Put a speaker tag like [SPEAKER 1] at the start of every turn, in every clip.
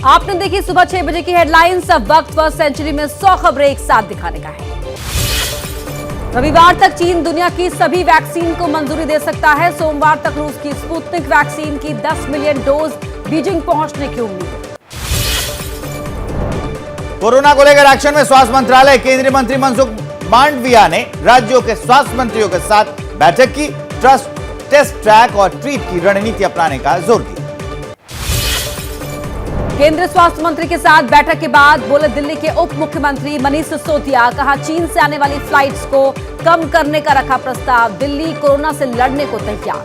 [SPEAKER 1] आपने देखी सुबह 6 बजे की हेडलाइंस। अब वक्त फर्स्ट सेंचुरी में 100 खबरें एक साथ दिखाने का है। रविवार तक चीन दुनिया की सभी वैक्सीन को मंजूरी दे सकता है। सोमवार तक रूस की स्पुतनिक वैक्सीन की 10 मिलियन डोज बीजिंग पहुंचने की उम्मीद।
[SPEAKER 2] कोरोना को लेकर एक्शन में स्वास्थ्य मंत्रालय। केंद्रीय मंत्री मनसुख मांडविया ने राज्यों के स्वास्थ्य मंत्रियों के साथ बैठक की। टेस्ट, ट्रैक और ट्रीट की रणनीति अपनाने का जोर दिया।
[SPEAKER 1] केंद्रीय स्वास्थ्य मंत्री के साथ बैठक के बाद बोले दिल्ली के उप मुख्यमंत्री मनीष सिसोदिया। कहा चीन से आने वाली फ्लाइट्स को कम करने का रखा प्रस्ताव। दिल्ली कोरोना से लड़ने को तैयार।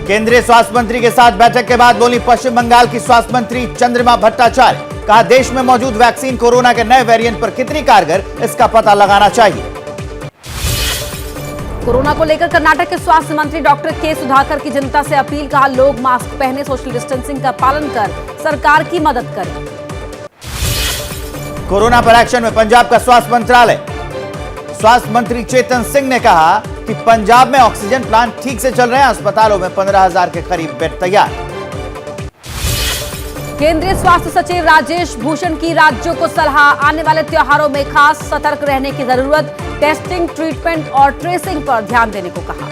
[SPEAKER 2] केंद्रीय स्वास्थ्य मंत्री के साथ बैठक के बाद बोली पश्चिम बंगाल की स्वास्थ्य मंत्री चंद्रिमा भट्टाचार्य। कहा देश में मौजूद वैक्सीन कोरोना के नए वेरिएंट पर कितनी कारगर, इसका पता लगाना चाहिए।
[SPEAKER 1] कोरोना को लेकर कर्नाटक के स्वास्थ्य मंत्री डॉक्टर के सुधाकर की जनता से अपील। कहा लोग मास्क पहने, सोशल डिस्टेंसिंग का पालन कर सरकार की मदद करें।
[SPEAKER 2] कोरोना पर एक्शन में पंजाब का स्वास्थ्य मंत्रालय। स्वास्थ्य मंत्री चेतन सिंह ने कहा कि पंजाब में ऑक्सीजन प्लांट ठीक से चल रहे हैं। अस्पतालों में 15,000 के करीब बेड तैयार।
[SPEAKER 1] केंद्रीय स्वास्थ्य सचिव राजेश भूषण की राज्यों को सलाह। आने वाले त्योहारों में खास सतर्क रहने की जरूरत। टेस्टिंग, ट्रीटमेंट और ट्रेसिंग पर ध्यान देने को कहा।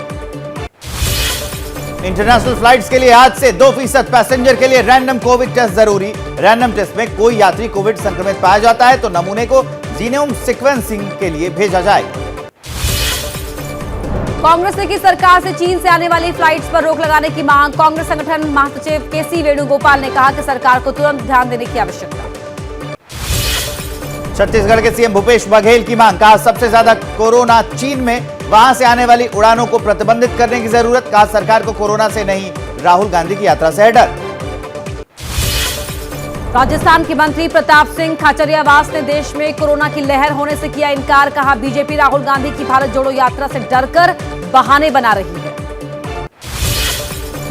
[SPEAKER 2] इंटरनेशनल फ्लाइट्स के लिए आज से 2% पैसेंजर के लिए रैंडम कोविड टेस्ट जरूरी। रैंडम टेस्ट में कोई यात्री कोविड संक्रमित पाया जाता है तो नमूने को जीनोम सीक्वेंसिंग के लिए भेजा जाएगा।
[SPEAKER 1] कांग्रेस ने की सरकार से चीन से आने वाली फ्लाइट्स पर रोक लगाने की मांग। कांग्रेस संगठन महासचिव केसी वेणुगोपाल ने कहा कि सरकार को तुरंत ध्यान देने की आवश्यकता।
[SPEAKER 2] छत्तीसगढ़ के सीएम भूपेश बघेल की मांग। कहा सबसे ज्यादा कोरोना चीन में, वहां से आने वाली उड़ानों को प्रतिबंधित करने की जरूरत। कहा सरकार को कोरोना से नहीं, राहुल गांधी की यात्रा से है डर।
[SPEAKER 1] राजस्थान के मंत्री प्रताप सिंह खाचरियावास ने देश में कोरोना की लहर होने से किया इनकार। कहा बीजेपी राहुल गांधी की भारत जोड़ो यात्रा से डरकर बहाने बना रही है।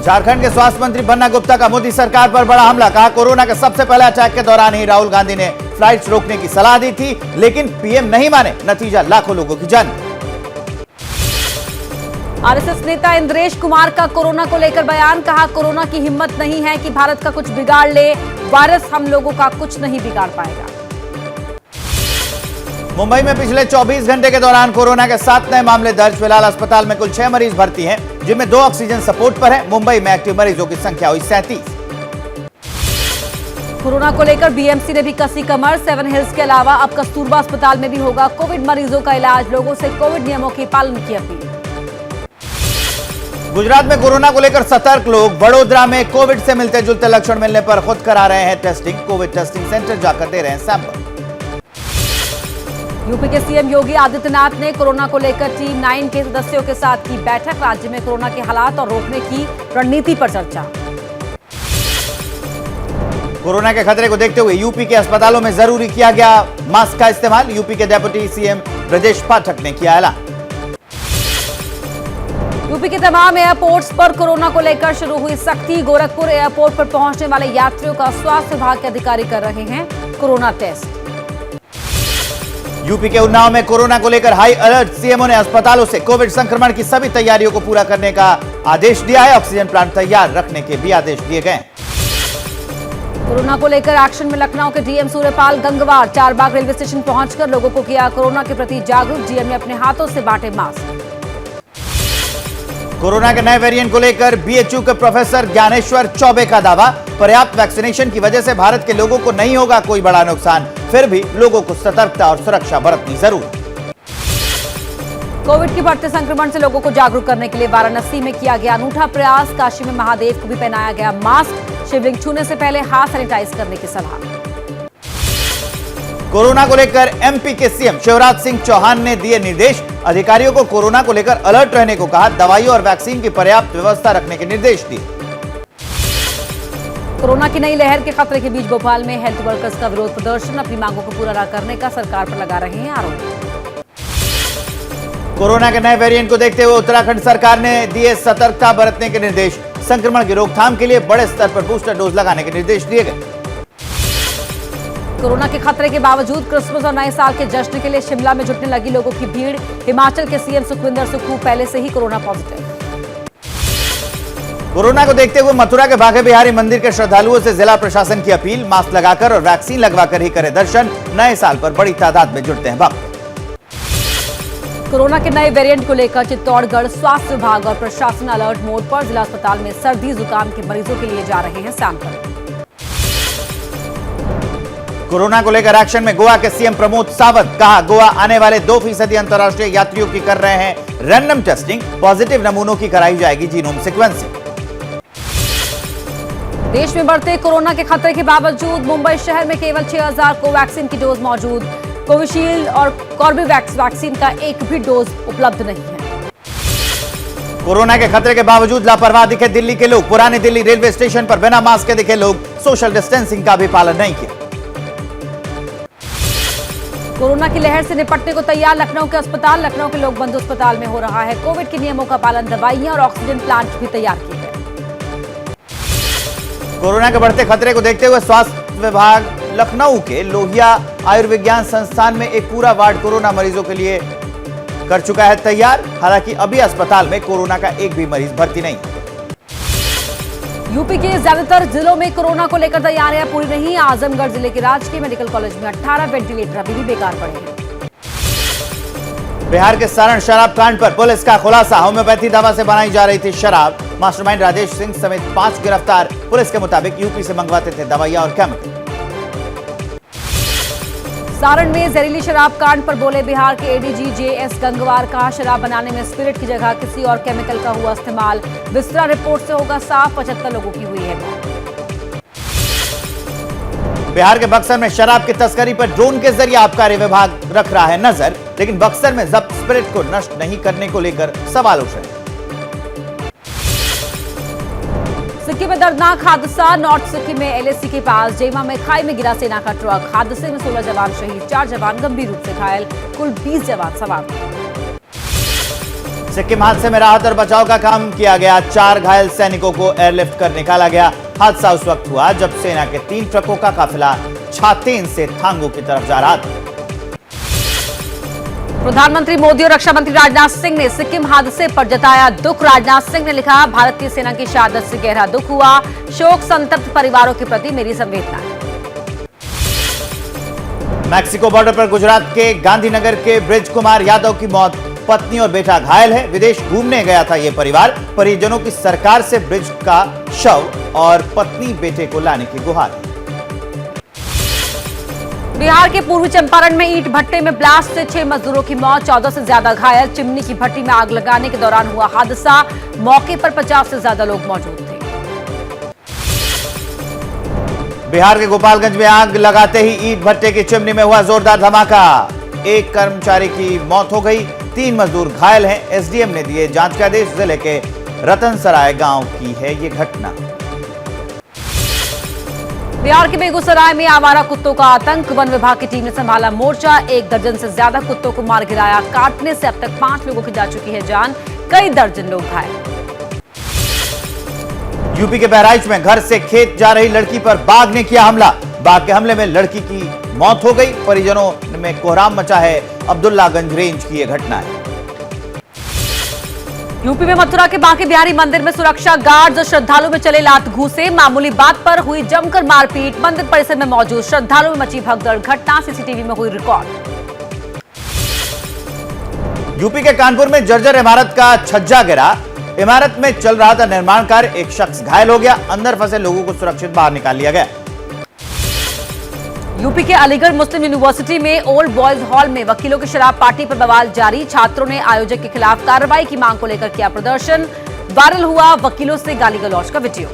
[SPEAKER 2] झारखंड के स्वास्थ्य मंत्री बन्ना गुप्ता का मोदी सरकार पर बड़ा हमला। कहा कोरोना के सबसे पहले अटैक के दौरान ही राहुल गांधी ने फ्लाइट्स रोकने की सलाह दी थी, लेकिन पीएम नहीं माने। नतीजा लाखों लोगों की जान।
[SPEAKER 1] आरएसएस नेता इंद्रेश कुमार का कोरोना को लेकर बयान। कहा कोरोना की हिम्मत नहीं है कि भारत का कुछ बिगाड़ ले। वायरस हम लोगों का कुछ नहीं बिगाड़ पाएगा।
[SPEAKER 2] मुंबई में पिछले 24 घंटे के दौरान कोरोना के 7 नए मामले दर्ज। फिलहाल अस्पताल में कुल 6 मरीज भर्ती हैं, जिनमें 2 ऑक्सीजन सपोर्ट पर है। मुंबई में एक्टिव मरीजों की संख्या हुई 37।
[SPEAKER 1] कोरोना को लेकर बीएमसी ने भी कसी कमर। 7 हिल्स के अलावा अब कस्तूरबा अस्पताल में भी होगा कोविड मरीजों का इलाज। लोगों से कोविड नियमों के पालन की अपील।
[SPEAKER 2] गुजरात में कोरोना को लेकर सतर्क लोग। वडोदरा में कोविड से मिलते जुलते लक्षण मिलने पर खुद करा रहे हैं टेस्टिंग। कोविड टेस्टिंग सेंटर जाकर दे रहे हैं सैंपल।
[SPEAKER 1] यूपी के सीएम योगी आदित्यनाथ ने कोरोना को लेकर टीम 9 के सदस्यों के साथ की बैठक। राज्य में कोरोना के हालात और रोकने की रणनीति पर चर्चा।
[SPEAKER 2] कोरोना के खतरे को देखते हुए यूपी के अस्पतालों में जरूरी किया गया मास्क का इस्तेमाल। यूपी के डेप्यूटी सीएम ब्रजेश पाठक ने किया ऐलान।
[SPEAKER 1] यूपी के तमाम एयरपोर्ट्स पर कोरोना को लेकर शुरू हुई सख्ती। गोरखपुर एयरपोर्ट पर पहुंचने वाले यात्रियों का स्वास्थ्य विभाग के अधिकारी कर रहे हैं कोरोना टेस्ट।
[SPEAKER 2] यूपी के उन्नाव में कोरोना को लेकर हाई अलर्ट। सीएमओ ने अस्पतालों से कोविड संक्रमण की सभी तैयारियों को पूरा करने का आदेश दिया है। ऑक्सीजन प्लांट तैयार रखने के भी आदेश दिए गए।
[SPEAKER 1] कोरोना को लेकर एक्शन में लखनऊ के DM Suryapal Gangwar. Charbagh railway station पहुंचकर लोगों को किया कोरोना के प्रति जागरूक। डीएम ने अपने हाथों से बांटे मास्क।
[SPEAKER 2] कोरोना के नए वेरिएंट को लेकर बीएचयू के प्रोफेसर ज्ञानेश्वर चौबे का दावा। पर्याप्त वैक्सीनेशन की वजह से भारत के लोगों को नहीं होगा कोई बड़ा नुकसान, फिर भी लोगों को सतर्कता और सुरक्षा बरतनी जरूरी।
[SPEAKER 1] कोविड के बढ़ते संक्रमण से लोगों को जागरूक करने के लिए वाराणसी में किया गया अनूठा प्रयास। काशी में महादेव को भी पहनाया गया मास्क। शिवलिंग छूने से पहले हाथ सैनिटाइज करने की सलाह।
[SPEAKER 2] कोरोना को लेकर एमपी के सीएम शिवराज सिंह चौहान ने दिए निर्देश। अधिकारियों को कोरोना को लेकर अलर्ट रहने को कहा। दवाइयों और वैक्सीन की पर्याप्त व्यवस्था रखने के निर्देश दिए।
[SPEAKER 1] कोरोना की नई लहर के खतरे के बीच भोपाल में हेल्थ वर्कर्स का विरोध प्रदर्शन। अपनी मांगों को पूरा न करने का सरकार पर लगा रहे हैं आरोप।
[SPEAKER 2] कोरोना के नए वेरिएंट को देखते हुए उत्तराखंड सरकार ने दिए सतर्कता बरतने के निर्देश। संक्रमण की रोकथाम के लिए बड़े स्तर पर बूस्टर डोज लगाने के निर्देश दिए गए।
[SPEAKER 1] कोरोना के खतरे के बावजूद क्रिसमस और नए साल के जश्न के लिए शिमला में जुटने लगी लोगों की भीड़। हिमाचल के सीएम सुखविंदर सुक्खू पहले से ही कोरोना पॉजिटिव।
[SPEAKER 2] कोरोना को देखते हुए मथुरा के बांके बिहारी मंदिर के श्रद्धालुओं से जिला प्रशासन की अपील, मास्क लगाकर और वैक्सीन लगवाकर ही करें दर्शन। नए साल पर बड़ी तादाद में जुटते हैं भक्त।
[SPEAKER 1] कोरोना के नए वेरिएंट को लेकर चित्तौड़गढ़ स्वास्थ्य विभाग और प्रशासन अलर्ट मोड पर। जिला अस्पताल में सर्दी जुकाम के मरीजों के लिए जा रहे हैं सैंपल।
[SPEAKER 2] कोरोना को लेकर एक्शन में गोवा के सीएम प्रमोद सावंत। कहा, गोवा आने वाले 2% अंतर्राष्ट्रीय यात्रियों की कर रहे हैं रैंडम टेस्टिंग। पॉजिटिव नमूनों की कराई जाएगी जीनोम सीक्वेंसिंग।
[SPEAKER 1] देश में बढ़ते कोरोना के खतरे के बावजूद मुंबई शहर में केवल 6000 कोवैक्सीन की डोज मौजूद। कोविशील्ड और कॉर्बेवैक्स वैक्सीन का एक भी डोज उपलब्ध नहीं है।
[SPEAKER 2] कोरोना के खतरे के बावजूद लापरवाह दिखे दिल्ली के लोग। पुरानी दिल्ली रेलवे स्टेशन पर बिना मास्क के दिखे लोग। सोशल डिस्टेंसिंग का भी पालन नहीं किया।
[SPEAKER 1] कोरोना की लहर से निपटने को तैयार लखनऊ के अस्पताल। लखनऊ के लोक बंधु अस्पताल में हो रहा है कोविड के नियमों का पालन। दवाइयां और ऑक्सीजन प्लांट भी तैयार किए गए।
[SPEAKER 2] कोरोना के बढ़ते खतरे को देखते हुए स्वास्थ्य विभाग लखनऊ के लोहिया आयुर्विज्ञान संस्थान में एक पूरा वार्ड कोरोना मरीजों के लिए कर चुका है तैयार। हालांकि अभी अस्पताल में कोरोना का एक भी मरीज भर्ती नहीं।
[SPEAKER 1] यूपी के ज्यादातर जिलों में कोरोना को लेकर तैयारियां पूरी नहीं। आजमगढ़ जिले के राजकीय मेडिकल कॉलेज में 18 वेंटिलेटर अभी भी बेकार पड़े हैं।
[SPEAKER 2] बिहार के सारण शराब कांड पर पुलिस का खुलासा। होम्योपैथी दवा से बनाई जा रही थी शराब। मास्टरमाइंड राजेश सिंह समेत 5 गिरफ्तार। पुलिस के मुताबिक यूपी से मंगवाते थे दवाइयां और केमिकल।
[SPEAKER 1] सारण में जहरीली शराब कांड पर बोले बिहार के एडीजी जेएस गंगवार। कहा, शराब बनाने में स्पिरिट की जगह किसी और केमिकल का हुआ इस्तेमाल। विस्तृत रिपोर्ट से होगा साफ। 75 लोगों की हुई है मौत।
[SPEAKER 2] बिहार के बक्सर में शराब की तस्करी पर ड्रोन के जरिए आबकारी विभाग रख रहा है नजर। लेकिन बक्सर में जब्त स्पिरिट को नष्ट नहीं करने को लेकर सवाल उठ रहे हैं। सिक्किम में दर्दनाक हादसा। नॉर्थ सिक्किम में एलएसी के पास जेमा में खाई में गिरा सेना का ट्रक। हादसे में 16 जवान शहीद, 4 जवान गंभीर रूप से घायल। कुल 20 जवान सवार थे। सिक्किम हादसे में राहत और बचाव का काम किया गया। 4 घायल सैनिकों को एयरलिफ्ट कर निकाला गया। हादसा उस वक्त हुआ जब सेना के 3 ट्रकों का काफिला छातेन से थांगू की तरफ जा रहा था।
[SPEAKER 1] प्रधानमंत्री मोदी और रक्षा मंत्री राजनाथ सिंह ने सिक्किम हादसे पर जताया दुख। राजनाथ सिंह ने लिखा, भारतीय सेना की शहादत से गहरा दुख हुआ। शोक संतप्त परिवारों के प्रति मेरी संवेदना है।
[SPEAKER 2] मैक्सिको बॉर्डर पर गुजरात के गांधीनगर के ब्रिज कुमार यादव की मौत। पत्नी और बेटा घायल है। विदेश घूमने गया था ये परिवार। परिजनों की सरकार से ब्रिज का शव और पत्नी बेटे को लाने की गुहार।
[SPEAKER 1] बिहार के पूर्वी चंपारण में ईंट भट्टे में ब्लास्ट से 6 मजदूरों की मौत, 14 से ज्यादा घायल। चिमनी की भट्टी में आग लगाने के दौरान हुआ हादसा। मौके पर 50 से ज्यादा लोग मौजूद थे।
[SPEAKER 2] बिहार के गोपालगंज में आग लगाते ही ईंट भट्टे की चिमनी में हुआ जोरदार धमाका। एक कर्मचारी की मौत हो गई, 3 मजदूर घायल हैं। एसडीएम ने दिए जांच के आदेश। जिले के रतनसराय गांव की है ये घटना।
[SPEAKER 1] बिहार के बेगूसराय में आवारा कुत्तों का आतंक। वन विभाग की टीम ने संभाला मोर्चा। 1 दर्जन से ज्यादा कुत्तों को मार गिराया। काटने से अब तक 5 लोगों की जा चुकी है जान। कई दर्जन लोग घायल।
[SPEAKER 2] यूपी के बहराइच में घर से खेत जा रही लड़की पर बाघ ने किया हमला। बाघ के हमले में लड़की की मौत हो गई। परिजनों में कोहराम मचा है। अब्दुल्लागंज रेंज की यह घटना है।
[SPEAKER 1] यूपी में मथुरा के बांके बिहारी मंदिर में सुरक्षा गार्ड्स और श्रद्धालु में चले लात घूसे। मामूली बात पर हुई जमकर मारपीट। मंदिर परिसर में मौजूद श्रद्धालु में मची भगदड़। घटना सीसीटीवी में हुई रिकॉर्ड।
[SPEAKER 2] यूपी के कानपुर में जर्जर इमारत का छज्जा गिरा। इमारत में चल रहा था निर्माण कार्य। एक शख्स घायल हो गया। अंदर फंसे लोगों को सुरक्षित बाहर निकाल लिया गया।
[SPEAKER 1] यूपी के अलीगढ़ मुस्लिम यूनिवर्सिटी में ओल्ड बॉयज हॉल में वकीलों की शराब पार्टी पर बवाल जारी। छात्रों ने आयोजक के खिलाफ कार्रवाई की मांग को लेकर किया प्रदर्शन। वायरल हुआ वकीलों से गाली गलौज का वीडियो।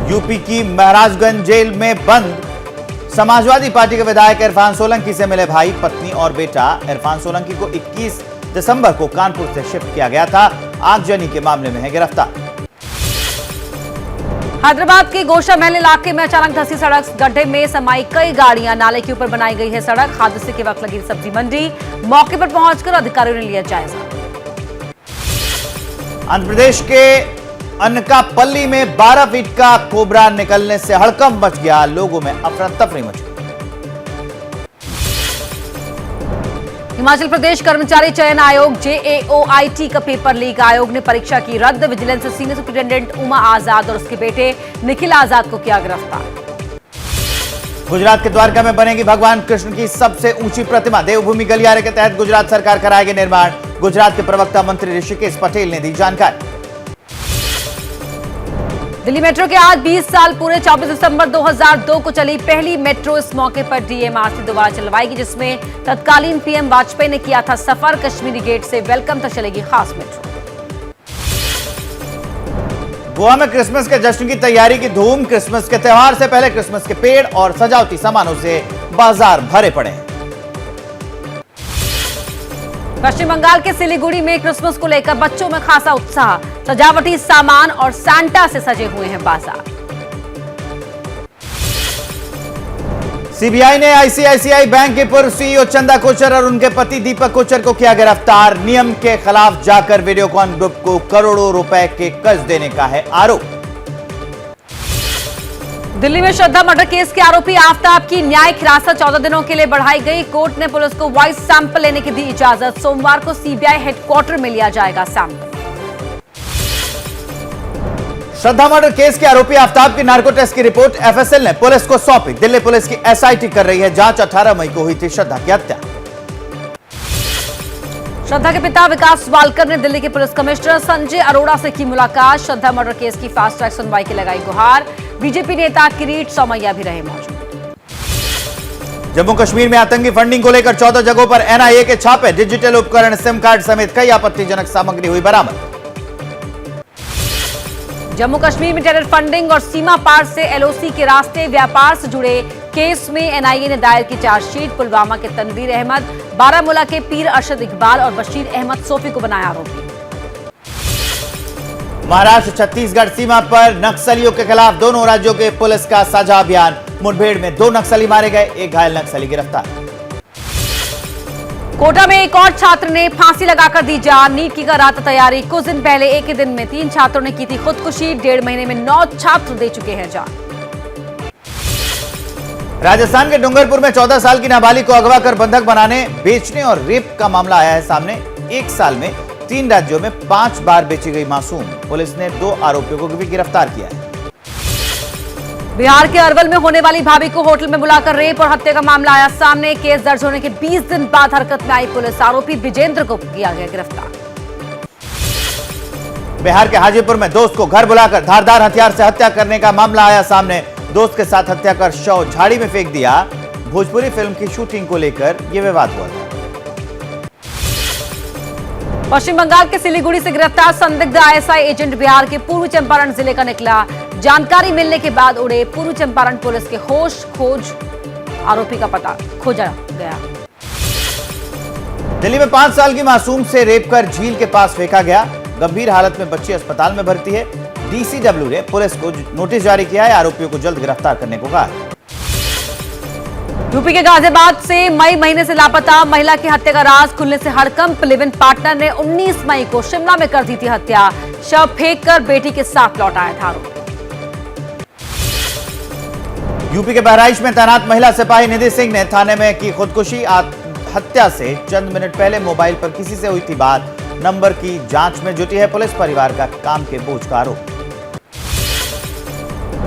[SPEAKER 2] यूपी की महाराजगंज जेल में बंद समाजवादी पार्टी के विधायक इरफान सोलंकी से मिले भाई, पत्नी और बेटा। इरफान सोलंकी को 21 दिसंबर को कानपुर से शिफ्ट किया गया था। आगजनी के मामले में है गिरफ्तार।
[SPEAKER 1] हैदराबाद के गोशा महल इलाके में अचानक धंसी सड़क। गड्ढे में समाई कई गाड़ियां। नाले के ऊपर बनाई गई है सड़क। हादसे के वक्त लगी सब्जी मंडी। मौके पर पहुंचकर अधिकारियों ने लिया जायजा।
[SPEAKER 2] आंध्र प्रदेश के अनकापल्ली में 12 फीट का कोबरा निकलने से हड़कंप मच गया। लोगों में अफरा तफरी मच गई।
[SPEAKER 1] हिमाचल प्रदेश कर्मचारी चयन आयोग JAOIT का पेपर लीक, आयोग ने परीक्षा की रद्द। विजिलेंस से सीनियर सुप्रिंटेंडेंट उमा आजाद और उसके बेटे निखिल आजाद को किया गिरफ्तार।
[SPEAKER 2] गुजरात के द्वारका में बनेगी भगवान कृष्ण की सबसे ऊंची प्रतिमा। देवभूमि गलियारे के तहत गुजरात सरकार कराएगी निर्माण। गुजरात के प्रवक्ता मंत्री ऋषिकेश पटेल ने दी जानकारी।
[SPEAKER 1] दिल्ली मेट्रो के आज 20 साल पूरे। 24 दिसंबर 2002 को चली पहली मेट्रो। इस मौके पर DMRC दोबारा चलवाएगी, जिसमें तत्कालीन PM वाजपेयी ने किया था सफर। कश्मीरी गेट से वेलकम तक चलेगी खास मेट्रो।
[SPEAKER 2] गोवा में क्रिसमस के जश्न की तैयारी की धूम। क्रिसमस के त्यौहार से पहले क्रिसमस के पेड़ और सजावटी सामानों से बाजार भरे पड़े हैं।
[SPEAKER 1] पश्चिम बंगाल के सिलीगुड़ी में क्रिसमस को लेकर बच्चों में खासा उत्साह। सजावटी सामान और सांता से सजे हुए हैं बाजार।
[SPEAKER 2] CBI ने ICICI बैंक के पूर्व CEO चंदा कोचर और उनके पति दीपक कोचर को किया गिरफ्तार। नियम के खिलाफ जाकर वीडियोकॉन ग्रुप को करोड़ों रुपए के कर्ज देने का है आरोप।
[SPEAKER 1] दिल्ली में श्रद्धा मर्डर केस के आरोपी आफताब की न्यायिक हिरासत 14 दिनों के लिए बढ़ाई गई। कोर्ट ने पुलिस को वॉइस सैंपल लेने की दी इजाजत। सोमवार को CBI हेडक्वार्टर में लिया जाएगा सैंपल।
[SPEAKER 2] श्रद्धा मर्डर केस के आरोपी आफताब की नार्को टेस्ट की रिपोर्ट FSL ने पुलिस को सौंपी। दिल्ली पुलिस की SIT कर रही है जांच। 18 मई को हुई थी श्रद्धा की हत्या।
[SPEAKER 1] श्रद्धा के पिता विकास वालकर ने दिल्ली के पुलिस कमिश्नर संजय अरोड़ा से की मुलाकात। श्रद्धा मर्डर केस की फास्ट ट्रैक सुनवाई की लगाई गुहार। बीजेपी नेता किरीट सोमैया भी रहे मौजूद।
[SPEAKER 2] जम्मू कश्मीर में आतंकी फंडिंग को लेकर 14 जगहों पर NIA के छापे। डिजिटल उपकरण, सिम कार्ड समेत कई आपत्तिजनक सामग्री हुई बरामद।
[SPEAKER 1] जम्मू कश्मीर में टेरर फंडिंग और सीमा पार से LOC के रास्ते व्यापार से जुड़े केस में NIA ने दायर की चार्जशीट। पुलवामा के तनवीर अहमद, बारामूला के पीर अरशद इकबाल और बशीर अहमद सोफी को बनाया आरोपी।
[SPEAKER 2] महाराष्ट्र छत्तीसगढ़ सीमा पर नक्सलियों के खिलाफ दोनों राज्यों के पुलिस का साझा अभियान। मुठभेड़ में 2 नक्सली मारे गए, एक घायल नक्सली गिरफ्तार। कोटा में एक और छात्र ने फांसी लगाकर दी जान। नीट की कर रहा था तैयारी। कुछ दिन पहले एक ही दिन में 3 छात्रों ने की थी खुदकुशी। 1.5 महीने में 9 छात्र दे चुके हैं जान। राजस्थान के डूंगरपुर में 14 साल की नाबालिग को अगवा कर बंधक बनाने, बेचने और रेप का मामला आया है सामने। 1 साल में 3 राज्यों में 5 बार बेची गई मासूम। पुलिस ने 2 आरोपियों को भी गिरफ्तार किया है। बिहार के अरवल में होने वाली भाभी को होटल में बुलाकर रेप और हत्या का मामला आया सामने। केस दर्ज होने के 20 दिन बाद हरकत में आई पुलिस। आरोपी विजेंद्र को किया गया गिरफ्तार। बिहार के हाजीपुर में दोस्त को घर बुलाकर धारदार हथियार से हत्या करने का मामला आया सामने। दोस्त के साथ हत्या कर शव झाड़ी में फेंक दिया। भोजपुरी फिल्म की शूटिंग को लेकर यह विवाद हुआ था। पश्चिम बंगाल के सिलीगुड़ी से गिरफ्तार संदिग्ध ISI एजेंट बिहार के पूर्वी चंपारण जिले का निकला। जानकारी मिलने के बाद उड़े पूर्वी चंपारण पुलिस के होश। खोज आरोपी का पता खोजा गया। दिल्ली में 5 साल की मासूम से रेप कर झील के पास फेंका गया। गंभीर हालत में बच्ची अस्पताल में भर्ती है। DCW ने पुलिस को नोटिस जारी किया है। आरोपियों को जल्द गिरफ्तार करने को कहा। यूपी के गाजियाबाद से मई महीने से लापता महिला की हत्या का राज खुलने से हड़कंप। लिव इन पार्टनर ने 19 मई को शिमला में कर दी थी हत्या। शव फेंककर बेटी के साथ लौट आया था आरोपी। यूपी के बहराइच में तैनात महिला सिपाही निधि सिंह ने थाने में की खुदकुशी। हत्या से चंद मिनट पहले मोबाइल पर किसी से हुई थी बात। नंबर की जांच में जुटी है पुलिस। परिवार का काम के बोझ का आरोप।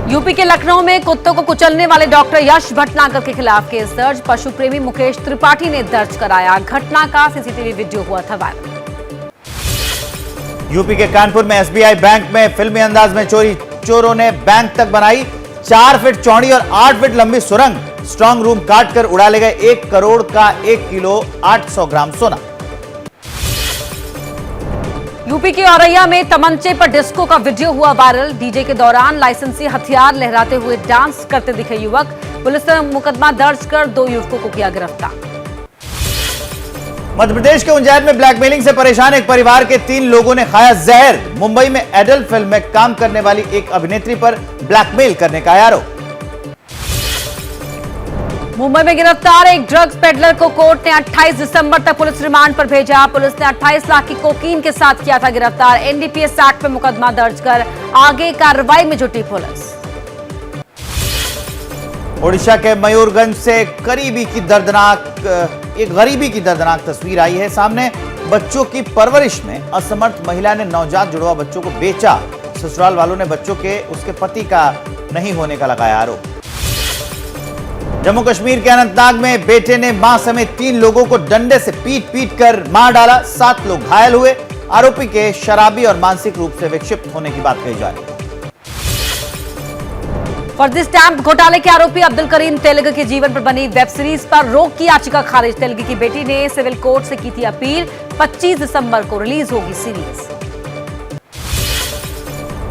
[SPEAKER 2] यूपी के लखनऊ में कुत्तों को कुचलने वाले डॉक्टर यश भटनागर के खिलाफ केस दर्ज। पशु प्रेमी मुकेश त्रिपाठी ने दर्ज कराया। घटना का CCTV वीडियो हुआ था वायरल। यूपी के कानपुर में SBI बैंक में फिल्मी अंदाज में चोरी। चोरों ने बैंक तक बनाई 4 फीट चौड़ी और 8 फीट लंबी सुरंग। स्ट्रांग रूम काट कर उड़ा ले गए 1 करोड़ का 1 किलो 800 ग्राम सोना। यूपी के औरैया में तमंचे पर डिस्को का वीडियो हुआ वायरल। डीजे के दौरान लाइसेंसी हथियार लहराते हुए डांस करते दिखे युवक। पुलिस ने मुकदमा दर्ज कर 2 युवकों को किया गिरफ्तार। मध्य प्रदेश के उज्जैन में ब्लैकमेलिंग से परेशान एक परिवार के 3 लोगों ने खाया जहर। मुंबई में एडल्ट फिल्म में काम करने वाली एक अभिनेत्री पर ब्लैकमेल करने का आरोप। मुंबई में गिरफ्तार एक ड्रग्स पेडलर को कोर्ट ने 28 दिसंबर तक पुलिस रिमांड पर भेजा। पुलिस ने 28 लाख की कोकीन के साथ किया था गिरफ्तार। NDPS एक्ट में मुकदमा दर्ज कर आगे कार्रवाई में जुटी पुलिस। ओडिशा के मयूरगंज से करीबी की दर्दनाक एक गरीबी की दर्दनाक तस्वीर आई है सामने। बच्चों की परवरिश में असमर्थ महिला ने नवजात जुड़वा बच्चों को बेचा। ससुराल वालों ने बच्चों के उसके पति का नहीं होने का लगाया आरोप। जम्मू कश्मीर के अनंतनाग में बेटे ने मां समेत 3 लोगों को डंडे से पीट कर मार डाला। 7 लोग घायल हुए। आरोपी के शराबी और मानसिक रूप से विक्षिप्त होने की बात कही जा रही है।
[SPEAKER 1] फर्जी स्टैंप घोटाले के आरोपी अब्दुल करीम तेलग के जीवन पर बनी वेब सीरीज पर रोक की याचिका खारिज। तेलग की बेटी ने सिविल कोर्ट से की थी अपील। 25 दिसंबर को रिलीज होगी सीरीज।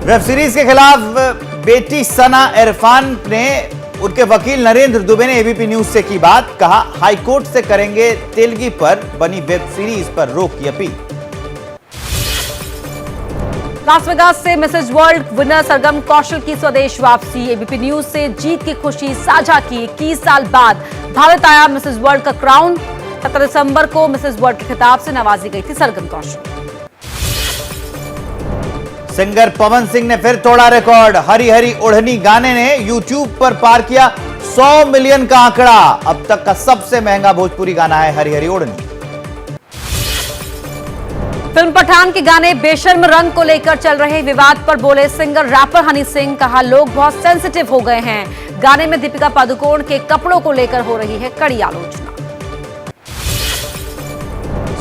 [SPEAKER 2] वेब सीरीज के खिलाफ बेटी सना इरफान ने उनके वकील नरेंद्र दुबे ने एबीपी न्यूज से की बात। कहा, हाईकोर्ट से करेंगे तेलगी पर बनी वेब सीरीज पर रोक की अपील।
[SPEAKER 1] लास वेगास से मिसेज वर्ल्ड विनर सरगम कौशल की स्वदेश वापसी। एबीपी न्यूज से जीत की खुशी साझा की। 21 साल बाद भारत आया मिसेज वर्ल्ड का क्राउन। 17 दिसंबर को मिसेज वर्ल्ड के खिताब से नवाजी गई थी सरगम कौशल।
[SPEAKER 2] सिंगर पवन सिंह ने फिर तोड़ा रिकॉर्ड। हरी हरी ओढ़नी गाने ने यूट्यूब पर पार किया 100 मिलियन का आंकड़ा। अब तक का सबसे महंगा भोजपुरी गाना है हरी हरी ओढ़नी।
[SPEAKER 1] फिल्म पठान के गाने बेशर्म रंग को लेकर चल रहे विवाद पर बोले सिंगर रैपर हनी सिंह। कहा, लोग बहुत सेंसिटिव हो गए हैं। गाने में दीपिका पादुकोण के कपड़ों को लेकर हो रही है कड़ी आलोचना।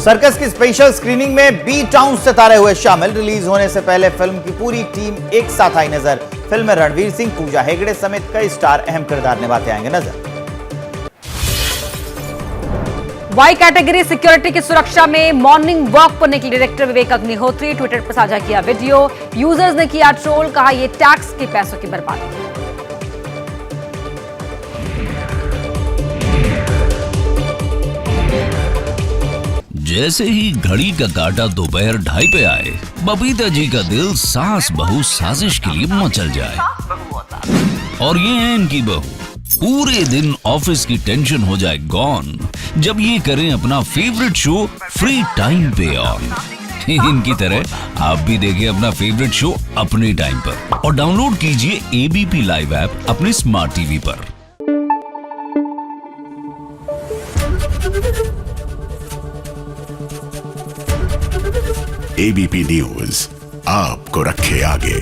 [SPEAKER 2] सर्कस की स्पेशल स्क्रीनिंग में बी टाउन सितारे हुए शामिल। रिलीज होने से पहले फिल्म की पूरी टीम एक साथ आई नजर। फिल्म में रणवीर सिंह, पूजा हेगड़े समेत कई स्टार अहम किरदार निभाते आएंगे नजर।
[SPEAKER 1] वाई कैटेगरी सिक्योरिटी की सुरक्षा में मॉर्निंग वॉक पर निकले डायरेक्टर विवेक अग्निहोत्री। ट्विटर पर साझा किया वीडियो। यूजर्स ने किया ट्रोल। कहा, यह टैक्स के पैसों की बर्बादी है।
[SPEAKER 3] जैसे ही घड़ी का काटा दोपहर 2:30 पे आए, बबीता जी का दिल सास बहू साजिश के लिए मचल जाए। और ये है इनकी बहू, पूरे दिन ऑफिस की टेंशन हो जाए गॉन जब ये करें अपना फेवरेट शो फ्री टाइम पे ऑन। इनकी तरह आप भी देखिए अपना फेवरेट शो अपने टाइम पर और डाउनलोड कीजिए एबीपी लाइव ऐप अपने स्मार्ट टीवी पर।
[SPEAKER 4] एबीपी न्यूज आपको रखे आगे।